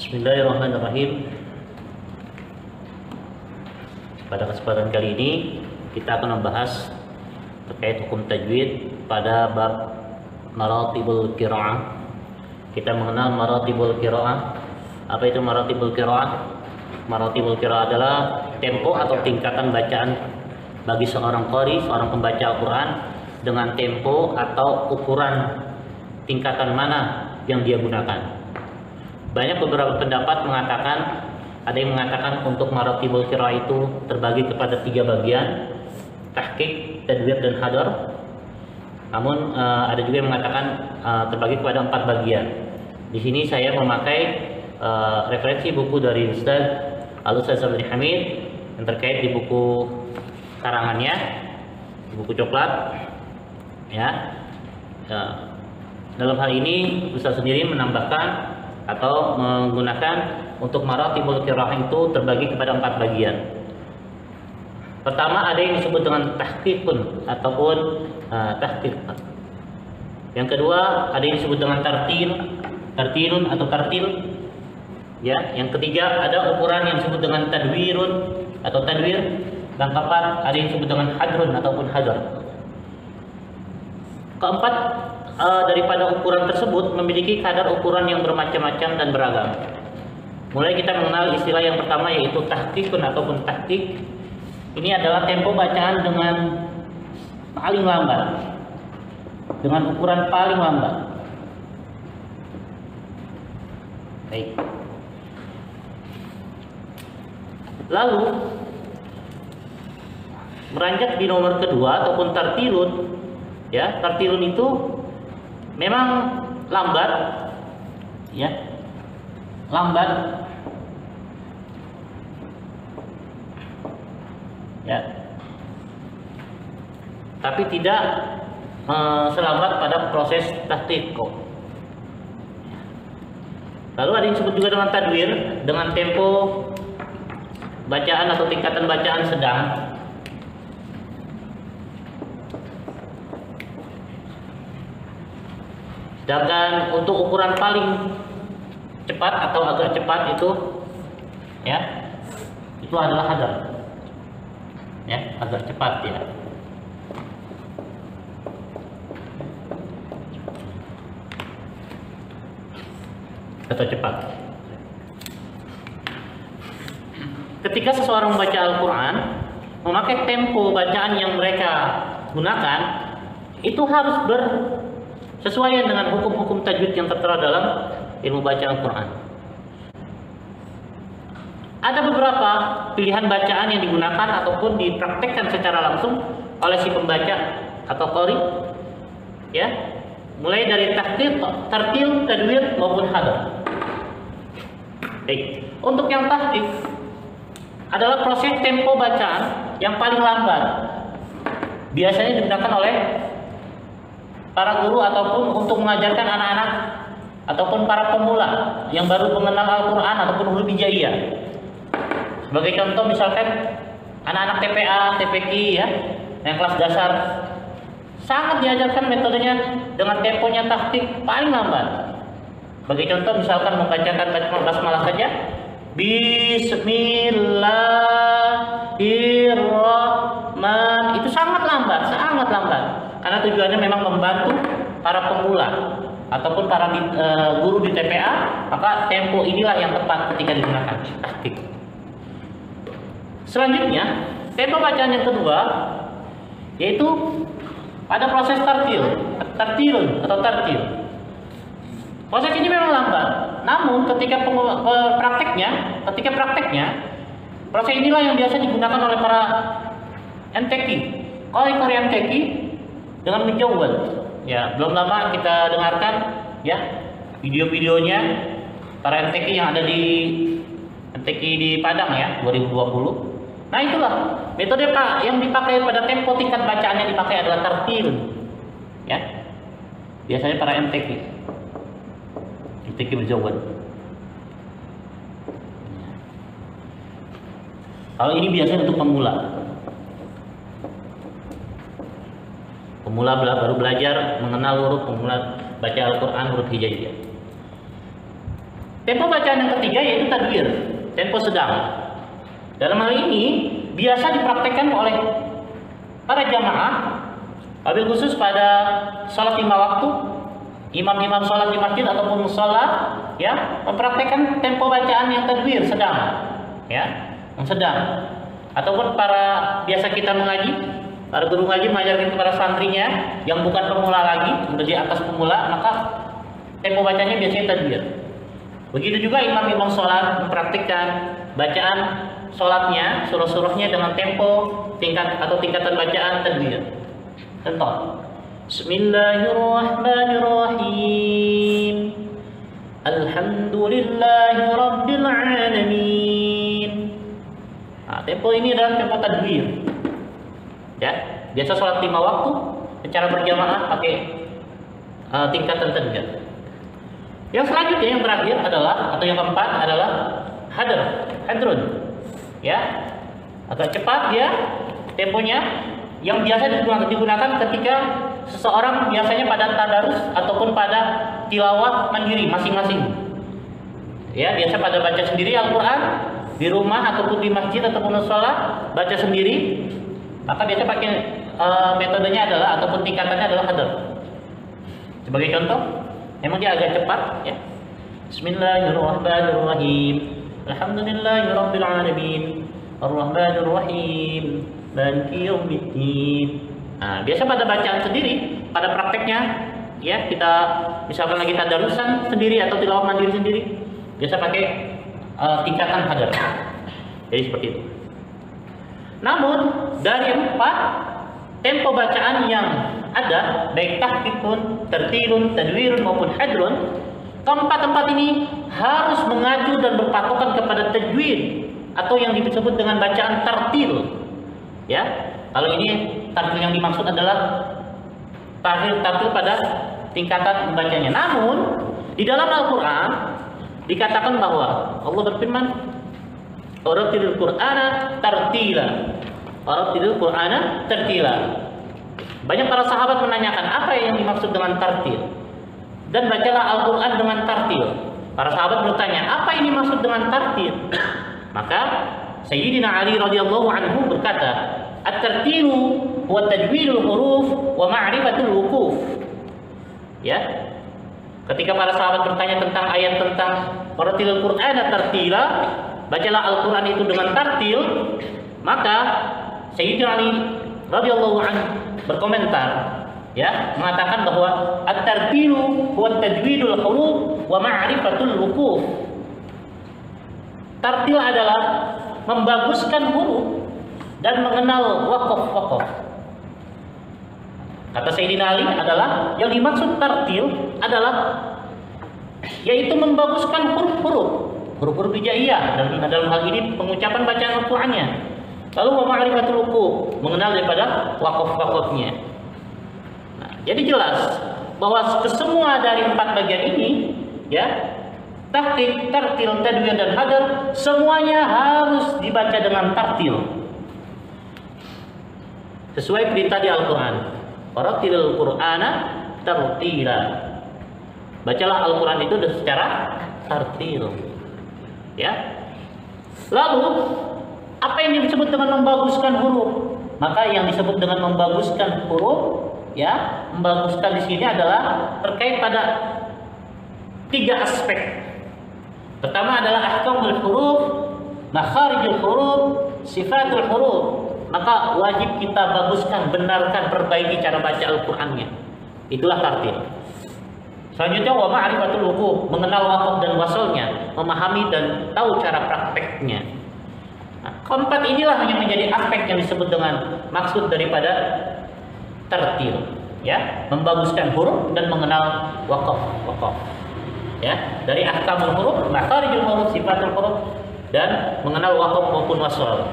Bismillahirrahmanirrahim. Pada kesempatan kali ini kita akan membahas terkait hukum tajwid pada bab maratibul qiraah. Kita mengenal maratibul qiraah. Apa itu maratibul qiraah? Maratibul qiraah adalah tempo atau tingkatan bacaan bagi seorang qari, seorang pembaca Al-Quran, dengan tempo atau ukuran tingkatan mana yang dia gunakan. Banyak beberapa pendapat mengatakan, ada yang mengatakan untuk maratibul qiraah itu terbagi kepada 3 bagian, tahqiq, tadwir, dan hadar. Namun ada juga yang mengatakan terbagi kepada 4 bagian. Di sini saya memakai referensi buku dari Ustaz Al-Ustaz Abdul Hamid yang terkait di buku karangannya, di buku coklat. Dalam hal ini Ustaz sendiri menambahkan atau menggunakan untuk maratibul qiraah itu terbagi kepada 4 bagian. Pertama ada yang disebut dengan tahqiqun ataupun tahqiq. Yang kedua ada yang disebut dengan tartilun atau tartil. Ya, yang ketiga ada ukuran yang disebut dengan tadwirun atau tadwir. Dan keempat ada yang disebut dengan hadrun ataupun hadar. Keempat daripada ukuran tersebut memiliki kadar ukuran yang bermacam-macam dan beragam. Mulai kita mengenal istilah yang pertama yaitu tahqiqun ataupun tahqiq. Ini adalah tempo bacaan dengan paling lambat, dengan ukuran paling lambat. Baik. Lalu meranjak di nomor kedua ataupun tartilun. Ya, tartilun itu memang lambat, ya, lambat, ya, tapi tidak selambat pada proses tahqiq. Lalu ada yang disebut juga dengan tadwir, dengan tempo bacaan atau tingkatan bacaan sedang. Sedangkan untuk ukuran paling cepat atau agak cepat itu, ya, itu adalah hadar. Ya, agak cepat ya. Atau cepat. Ketika seseorang membaca Al-Quran, memakai tempo bacaan yang mereka gunakan, itu harus sesuai dengan hukum-hukum tajwid yang tertera dalam ilmu bacaan Al-Quran. Ada beberapa pilihan bacaan yang digunakan ataupun dipraktekkan secara langsung oleh si pembaca atau qari, ya, mulai dari tahqiq, tartil, tadwir maupun hadar. Baik, untuk yang tahqiq adalah proses tempo bacaan yang paling lambat. Biasanya digunakan oleh para guru ataupun untuk mengajarkan anak-anak ataupun para pemula yang baru mengenal Al-Quran ataupun huruf hijaiyah. Sebagai contoh misalkan anak-anak TPA, TPQ ya, yang kelas dasar, sangat diajarkan metodenya dengan temponya tahqiq paling lambat. Sebagai contoh misalkan membacakan basmalah saja, Bismillahirrahmanirrahim, itu sangat lambat, sangat lambat. Karena tujuannya memang membantu para pemula ataupun para guru di TPA, maka tempo inilah yang tepat ketika digunakan tahqiq. Selanjutnya, tempo bacaan yang kedua yaitu pada proses tartilun atau tartil. Proses ini memang lambat, namun ketika prakteknya, proses inilah yang biasa digunakan oleh para MTQ, qari MTQ dengan menjawab. Ya, belum lama kita dengarkan ya video-videonya para MTQ yang ada di MTQ di Padang ya 2020. Nah, itulah metode yang dipakai pada tempo tingkat bacaan yang dipakai adalah tartil. Ya. Biasanya para MTQ berjawab. Kalau ini biasanya untuk pemula. Pemula baru belajar mengenal huruf, pemula baca Al-Quran huruf hijaiyah. Tempo bacaan yang ketiga yaitu tadwir, tempo sedang. Dalam hal ini biasa dipraktekkan oleh para jamaah, wabil khusus pada sholat 5 waktu, imam-imam sholat di masjid ataupun mushola, ya, mempraktekkan tempo bacaan yang tadwir, sedang, ya, yang sedang. Ataupun para biasa kita mengaji, para guru ngaji mengajarkan kepada santrinya yang bukan pemula lagi, sudah di atas pemula, maka tempo bacanya biasanya tadwir. Begitu juga imam-imam sholat mempraktikkan bacaan sholatnya, surah-surahnya dengan tempo tingkat atau tingkatan bacaan tadwir. Contoh, Bismillahirrahmanirrahim, Alhamdulillahi Rabbil Alamin. Nah, tempo ini adalah tempo tadwir. Ya, biasa sholat 5 waktu secara berjamaah pakai tingkatan tadwir. Yang selanjutnya yang terakhir adalah atau yang keempat adalah hadrun. Ya, agak cepat dia temponya, yang biasa digunakan ketika seseorang biasanya pada tadarus ataupun pada tilawah mandiri masing-masing. Ya, biasa pada baca sendiri Al-Quran di rumah ataupun di masjid ataupun mushola, baca sendiri. Maka biasa pakai metodenya adalah ataupun tingkatannya adalah hadr. Sebagai contoh, memang dia agak cepat, ya. Bismillahirrahmanirrahim, Alhamdulillahirabbil alamin, Arrahmanirrahim, Maliki yaumiddin. Nah, biasa pada bacaan sendiri, pada prakteknya, ya, kita misalkan lagi tadarusan sendiri atau tilawah mandiri sendiri, biasa pakai tingkatan hadr. Jadi seperti itu. Namun dari 4 tempo bacaan yang ada, baik tahqiqun, tartilun, tadwirun maupun hadrun, keempat ini harus mengacu dan berpatokan kepada tajwid atau yang disebut dengan bacaan tartil. Ya, kalau ini tartil yang dimaksud adalah tartil pada tingkatan membacanya. Namun di dalam Al-Quran dikatakan bahwa Allah berfirman, "Warattilil Qur'ana tartila." Warattilil Qur'ana tartila. Banyak para sahabat menanyakan apa yang dimaksud dengan tartil, dan bacalah Al-Quran dengan tartil. Para sahabat bertanya, apa ini maksud dengan tartil? Maka Sayyidina Ali radhiyallahu anhu berkata, "At-tartilu huwa tajwidul huruf wa ma'rifatul wuquf." Ya. Ketika para sahabat bertanya tentang ayat tentang warattilil Qur'ana tartila, bacalah Al-Quran itu dengan tartil, maka Sayyidina Ali radhiyallahu anhu berkomentar, ya, mengatakan bahwa at-tartilu huwa tajwidul huruf wa ma'rifatul wuquf. Tartil adalah membaguskan huruf dan mengenal waqaf. Kata Sayyidina Ali adalah yang dimaksud tartil adalah yaitu membaguskan huruf-huruf hijaiyah, dalam hal ini pengucapan bacaan Al-Qur'annya. Lalu wa ma'rifatul wuquf, mengenal daripada waqaf-waqafnya. Nah, jadi jelas bahwa kesemua dari 4 bagian ini, ya, tahqiq, tartil, tadwir dan hadr, semuanya harus dibaca dengan tartil. Sesuai perintah di Al-Qur'an. Warattilil Qur'ana tartila. Bacalah Al-Qur'an itu secara tartil. Ya. Lalu apa yang disebut dengan membaguskan huruf? Maka yang disebut dengan membaguskan huruf, ya, membaguskan di sini adalah terkait pada 3 aspek. Pertama adalah ahkamul huruf, makharijul huruf, sifatul huruf. Maka wajib kita baguskan, benarkan, perbaiki cara baca Al-Qur'annya. Itulah tartil. Selanjutnya wa ma'rifatul wuquf, mengenal waqaf dan wasalnya, memahami dan tahu cara prakteknya. Nah, keempat inilah yang menjadi aspek yang disebut dengan maksud daripada tartil, ya, membaguskan huruf dan mengenal waqaf. Ya, dari ahkamul huruf, makharijul huruf, sifatul huruf, dan mengenal waqaf maupun wasal.